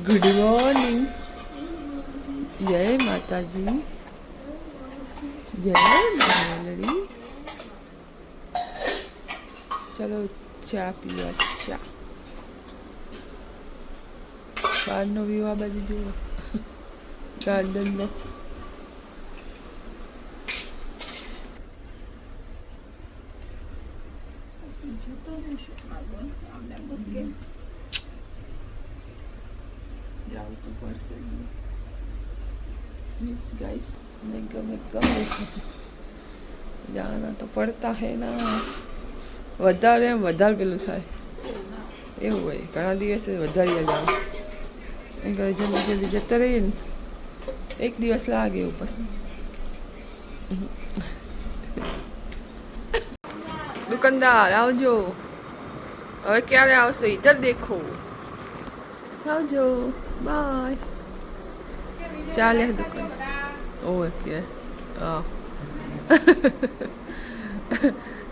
Good morning. જય માતાજી. જય મેલડી. ચલો ચા પીવા. ચા બહારનો વ્યૂ આ બાજુ જુઓ, ગાર્ડનનો. जाओ तो पर से गाइस नहीं गमे जाना तो पड़ता है ना. વધારે એમ વધારે પેલું થાય એવું હોય. ઘણા દિવસે વધારીએ જાવ એમ કરે જલ્દી જલ્દી જતા રહીએ ને, એક દિવસ લાગે એવું. પછી દુકાનદાર આવજો. હવે ક્યારે આવશો? ઇધર દેખો. આવજો. બાય. ચાલે દુકાન. ઓય કે હા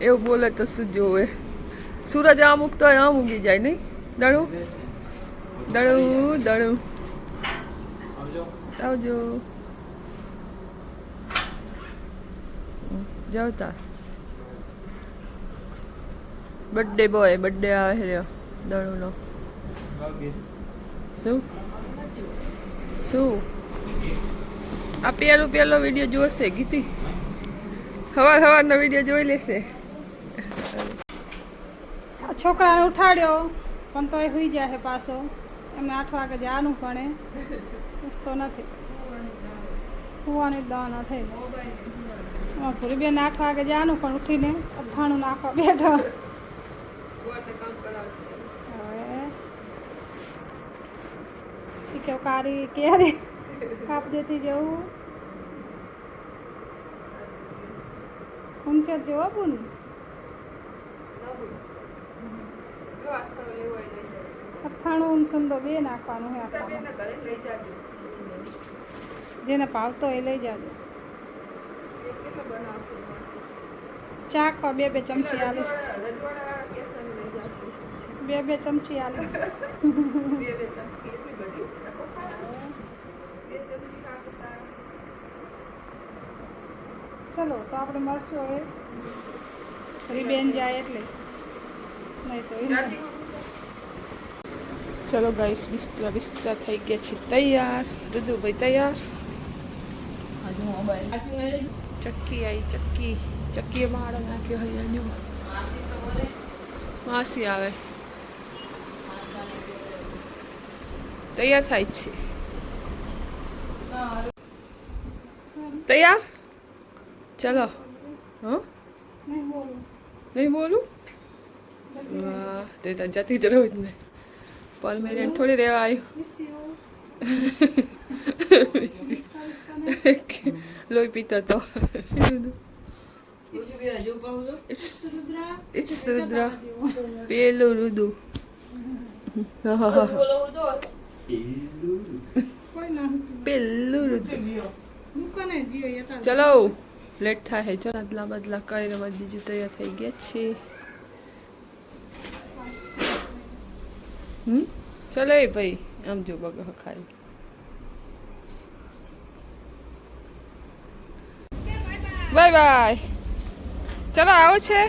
એવું બોલે તો શું જોવે. સૂરજ આમ ઉગતો હોય આમ ઉગી જાય નહીં. દડું દડું દડું. આવજો. જાઓ તાર. બર્થડે બોય બર્થડે આવે રહ્યો દડુનો. શું શું આ પેલો વિડીયો જોશે ગીતી. સવારનો વિડીયો જોઈ લેશે. છોકરાને ઉઠાડ્યો પણ તો એ સુઈ જાય પાછો. એમને 8 વાગે જવાનું ભણે તો નથી. સુવાની દવા ન થઈ. ભૂરીબેન 8 વાગે જવાનું પણ ઉઠીને અથાણું નાખવા બેઠો. હવે કે કારી ક્યારે કાપ દેતી જવું. ઊંચે જોવા બુન અથાણું ઊંચું બે નાખવાનું હોય આપણને. જેને ભાવતો એ લઈ જાજો. ચાખો 2 ચમચી આલીશ. 2 ચમચી આલીશ. ચલો તો આપણે મળશું હવે. રીબેન જાય એટલે નહીં તો. ચલો ગાઈસ બિસ્તરા થઈ ગયા છે તૈયાર. રુદુભાઈ તૈયાર. ચક્કી આવી. ચક્કીએ માળો નાખ્યો અહીંયા. માસી આવે તૈયાર થાય છે. તૈયાર. ચલો. હા નહીં બોલું. વાહ તે તો જતી જ રહું જ ને. પર મેરેન થોડી રહેવા આવ્યું. લોહી પીતો તો. પેલું રુદુ. પેલું રુદુ. ચલો લેટ થાય. ચલો અદલા બદલા કરીને બીજું તૈયાર થઈ ગયા છે. ચલો એ ભાઈ આમ જો બગ ખાય. Bye bye. ચલો આવો છે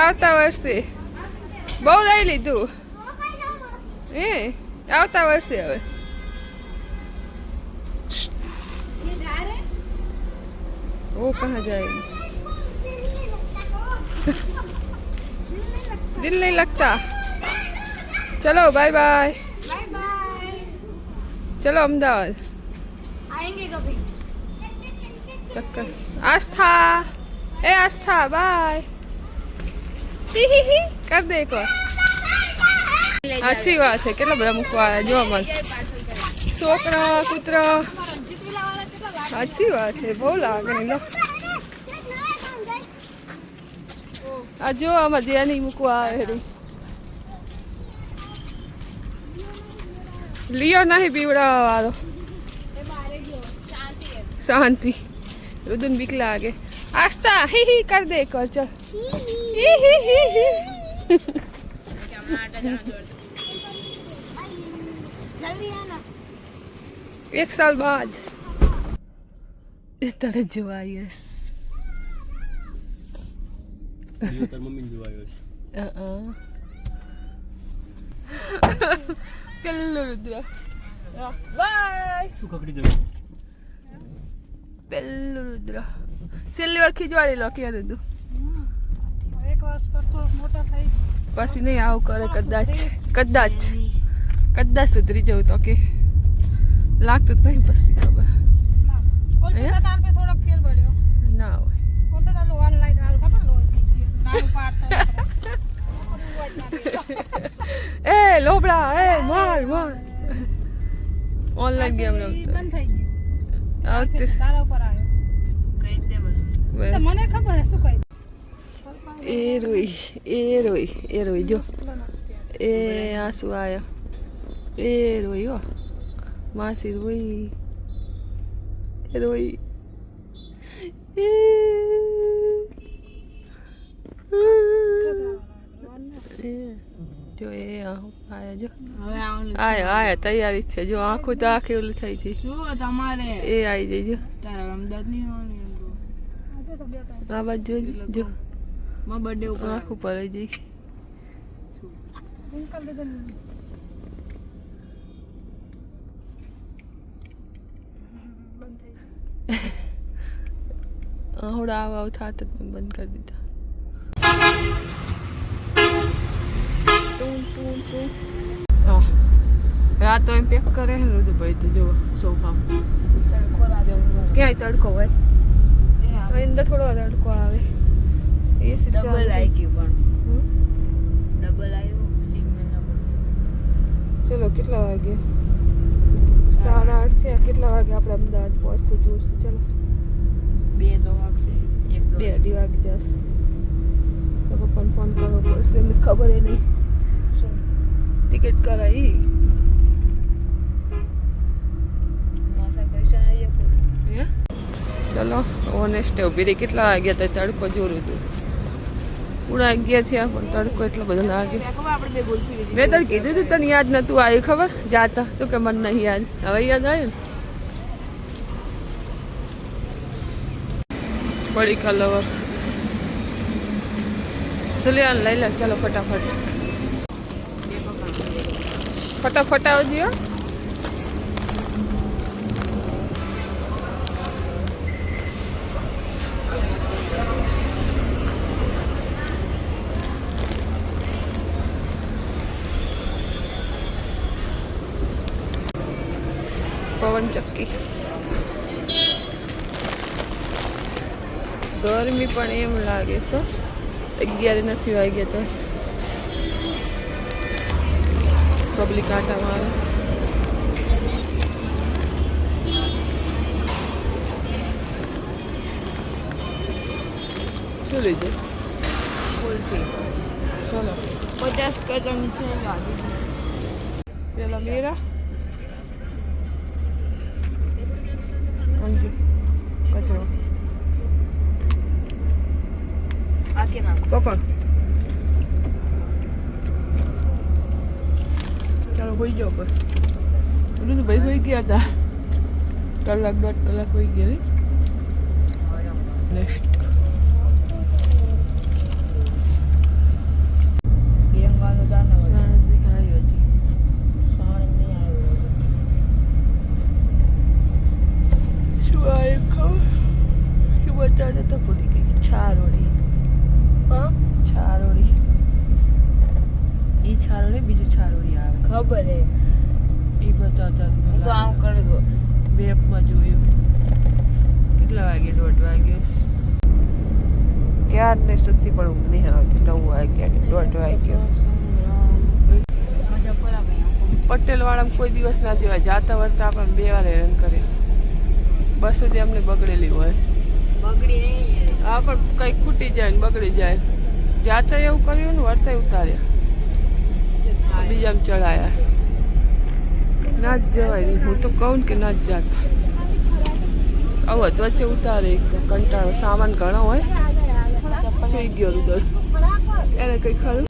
આવતા વર્ષે. બહુ લઈ લીધું એ આવતા વર્ષે. હવે वो कहाँ जाएगी? दिल नहीं लगता. चलो बाय बाय. चलो अहमदाबाद आएंगे कभी. चक्कस. आस्था ए आस्था बाय. ही कर दे एक વાર. अच्छी बात है. કેટલા બધા મૂકવા આવ્યા જો અમાર છોકરા કૂતરા. अच्छी बात है. બહુ લાગે લો. આ જો આમાં જ્યાં મૂકવા આવે. લિયો નહીં પીવડાવવા વાળો. શાંતિ. રુદન બીક લાગે. આસ્તા હી કર દે કર. ચલ जल्दी आना 1 साल बाद इस तरह જોવાય તાર મમ્મી જોવાયો છે પેલું રુદ્ર બાય શું કકડી જવું પેલું રુદ્ર છેલ્લી વાર ખીજવાડી લો કે દીધું एक वर्ष पर तो मोटा थईस પછી નહીં આવું કરે કદાચ સુધરી જવું તો કે લાગતું જ નહીં પછી ખબર ઓલતા તાર पे थोड़ा फेर પડ્યો ના હોય ઓલતા તાર ઓનલાઈન આલ ખબર લો નાનું પાડતા એ લોબડા એ માર ઓનલાઈન ગેમ રમતા બંધ થઈ ગયું આવતે તારા ઉપર આવ્યો કઈ દે બધું તો મને ખબર હે શું કહી એ રોઈ જો એ આંસુ આયા એ રોઈ હો માસી રોઈ જો એ આયા જો હવે આવવાનું આયા તૈયારી છે જો આંખો તો આખી ઓલી થઈ હતી શું તમારે એ આવી જઈજો તારા અમદાવાદ નહીં આવવાની આજે તો બે ત્રણ આ બાજુ જો મારા બર્થડે ઉપર આંખ ઉપર આવી જઈ અંકલ દે બંધ થઈ ગયું આવડા આવ થાત જ મેં બંધ કરી દીધા રાતો એમ પેક કરે હે રુદુભાઈ તો જો સોફા ક્યાંય તડકો હોય અંદર થોડો તડકો આવે એ ડબલ આવી ગયું પણ ડબલ આવ્યું સિગ્નલ નંબર ચલો કેટલા વાગે 8:30 થયા કેટલા વાગે આપણે અમદાવાદ પહોંચશું જોઈશું ચલો 2 તો વાગશે 2:30 વાગી જશે તો પપ્પાને ફોન કરવો પડશે એમને ખબર એ નહીં ટિકિટ કરાવી માસા પૈસા આવી હે ચલો ઓનેસ્ટ ઉભી રહી કેટલા વાગ્યા હતા તડકો જોરું હતું પૂરા 11 થયા પણ તડકો એટલો બધો લાગે ખબર આપણે બે ગુલ્ફી લીધી મેં તને કીધું તું તને યાદ નતું આવ્યું ખબર જાતા તું કે મને નહીં યાદ હવે યાદ આવ્યું ને પડી કલવર સુલિયાન લઈ લે ચલો ફટાફટ આવજો પવન ચક્કી ગરમી પણ એમ લાગે છે 11 નથી વાગ્યા તો પબ્લિક આટામાં આવે શું લીધું ગુલ્ફી ચલો 50 કદમ છે લાગુ પેલા મેરા કચરો આકે નાખો પકડ ચાલો હોઈ જાઓ પર ઓલું તો ભાઈ હોઈ ગયા હતા કલાક 1.5 કલાક હોઈ ગયા નેક્સ્ટ તિરંગાનો જાનો સાણંદ દેખાય હજી સાણ નહીં આવ્યો શું આવ્યું ખબર શું બતાવતા તો ભૂલી ગઈ છારોડી છારોડી એ છારોડી બીજું છારોડી આવે ખબર હે એ બતાવતા હું તો આમ કરી દો મેપમાં જોયું કેટલા વાગે 1:30 વાગ્યો ક્યારને સુધી પણ ઊંઘ નહીં આવતી 9 વાગ્યા 1:30 વાગ્યો મજા પડા ભાઈ પટેલ વાળામાં કોઈ દિવસ ના દેવાય જાતા વળતા આપણને 2 વાર હેરાન કરે બસ સુધી અમને બગડેલી હોય બગડી નહીં હા પણ કંઈક ખૂટી જાય ને બગડી જાય જાતા એવું કર્યું ને વળતા ઉતાર્યા બીજામાં ચડાયા ના જ જવાય નહીં હું તો કહું ને કે ના જ જાતા આવું વચ્ચે ઉતારે એક તો કંટાળો સામાન ઘણો હોય સુઈ ગયો રુદર એને કંઈ ખરું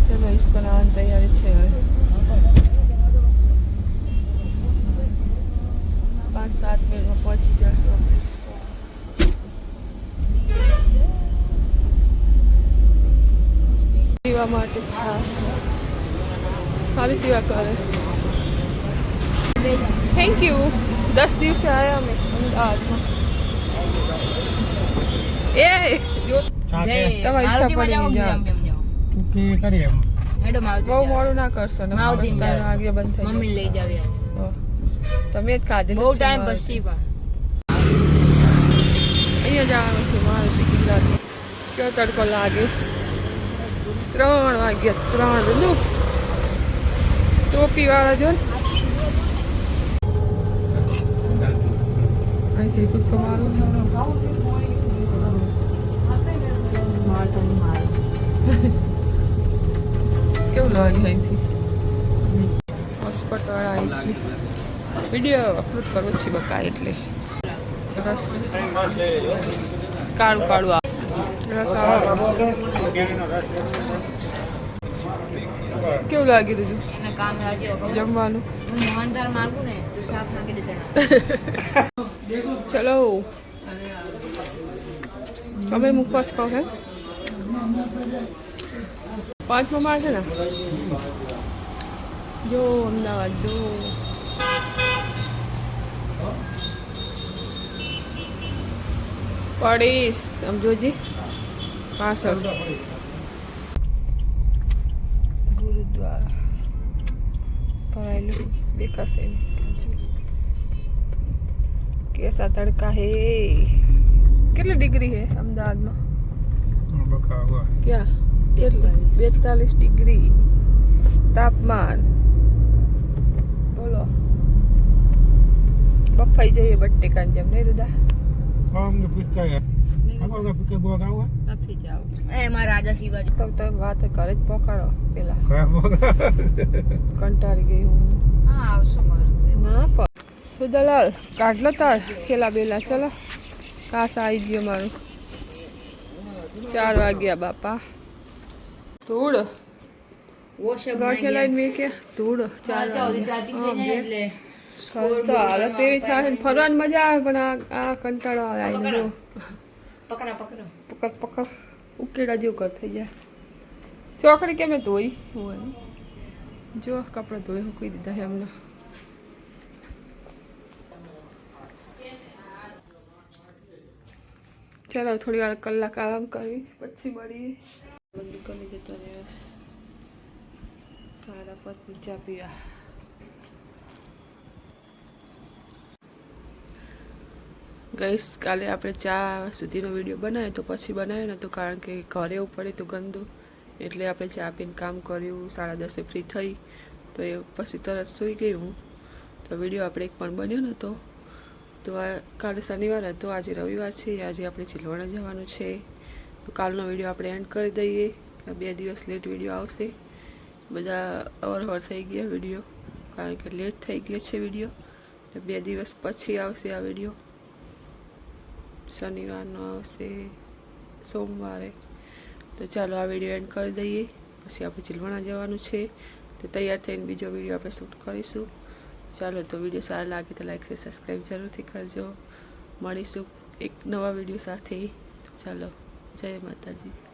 ચલો ઈસ્કોન આવવાની તૈયારી છે હવે પીવા માટે છાશ સારી સેવા કરે છે. Thank you. 10 દિવસે આવ્યા અમે અમદાવાદમાં. એ જો તમારી ઈચ્છા પડી જાઓ. કે કરી એમ મેડમ બહુ મોડું ના કરશો ને માવતી આગે બંધ થઈ મમ્મી લઈ જાવ યાર. તો તમે જ ખાધેલું બહુ છે ટાઈમ મારે. પછી પણ અહીંયા જવાનું છે મારે ગુજરાત. કેવો તડકો લાગે. 3 વાગ્યા 3 બધું ટોપી વાળા જો ને અહીંથી કૂદકો મારો કેવું લાગે અહીંથી હોસ્પિટલ અહીંથી વિડીયો અપલોડ કરવો છે બકા એટલે રસ કાળું કાળું રસ આવે. કેવું લાગી દીધું એના કામ લાગ્યો ખબર? જમવાનું? હું મોહનથાળ માંગુ ને તો શાક નાખી દે ચણા. ચલો તમે મૂકવા જ કહો હે 5મા માળ છે ને જો અમદાવાદ જો પડીશ સમજોજી પાછળ ગુરુદ્વારા ભરાયેલું દેખાશે કેસા તડકા હે. કેટલી ડિગ્રી હે અમદાવાદમાં? બકા હુઆ ક્યાં? 42 ડિગ્રી તાપમાન. બોલો બફાઈ જઈએ બટેકાની જેમ નહીં રૂદા? કામ કે પિકા આગો કે પિકા ગોવા ગાવ નથી જાવ એ મારા રાજા શિવાજી તો તમે વાત કરે જ પકડો પેલા કયા બોગા કંટાળી ગઈ હું. હા આવશું મારે ના પણ રૂદાલાલ કાઢ લો તાર થેલા બેલા. ચલો કાસ આવી ગયો મારું. 4 વાગ્યા બાપા. ધૂળ વોશઅપ ગાંઠિયા લાઈન મેં કે ધૂળ 4 ચાર્જિંગ થઈ જાય એટલે તો હાલત એવી થાય ને ફરવાની મજા આવે પણ આ કંટાળો આવે આઈને જો પકડા પકડો પકડ પકડ ઉકેડા જેવું કર થઈ જાય. ચોકડી કેમ ધોઈ હોય જો કપડાં ધોઈ મૂકી દીધા છે એમને. ચાલો થોડી વાર કલાક આરામ કરવી પછી મળીએ. બંધ કરી જતો દિવસ ખાડા પછી ચા પીવા. ગઈસ કાલે આપણે ચા સુધીનો વિડીયો બનાવ્યો તો પછી બનાવ્યો નહોતો કારણ કે ઘરે એવું પડે તો ગંદુ એટલે આપણે ચા પીને કામ કર્યું. 10:30 ફ્રી થઈ તો એ પછી તરત સૂઈ ગઈ હું. તો વિડીયો આપણે એક પણ બન્યો નહોતો. તો આ કાલે શનિવાર હતો, આજે રવિવાર છે. આજે આપણે ચિલવાણા જવાનું છે. તો કાલનો વિડીયો આપણે એન્ડ કરી દઈએ. 2 દિવસ લેટ વિડીયો આવશે. બધા અવરવર થઈ ગયા વિડીયો કારણ કે લેટ થઈ ગયો છે વિડીયો. 2 દિવસ પછી આવશે આ વિડીયો. શનિવારનો આવશે સોમવારે. તો ચાલો આ વિડીયો એન્ડ કરી દઈએ. પછી આપણે ચિલવાણા જવાનું છે તો તૈયાર થઈને બીજો વિડીયો આપણે શૂટ કરીશું. ચાલો તો વિડીયો સારો લાગે તો લાઈક શેર સબસ્ક્રાઈબ જરૂરથી કરજો. મળીશું એક નવા વિડીયો સાથે. ચાલો જય માતાજી.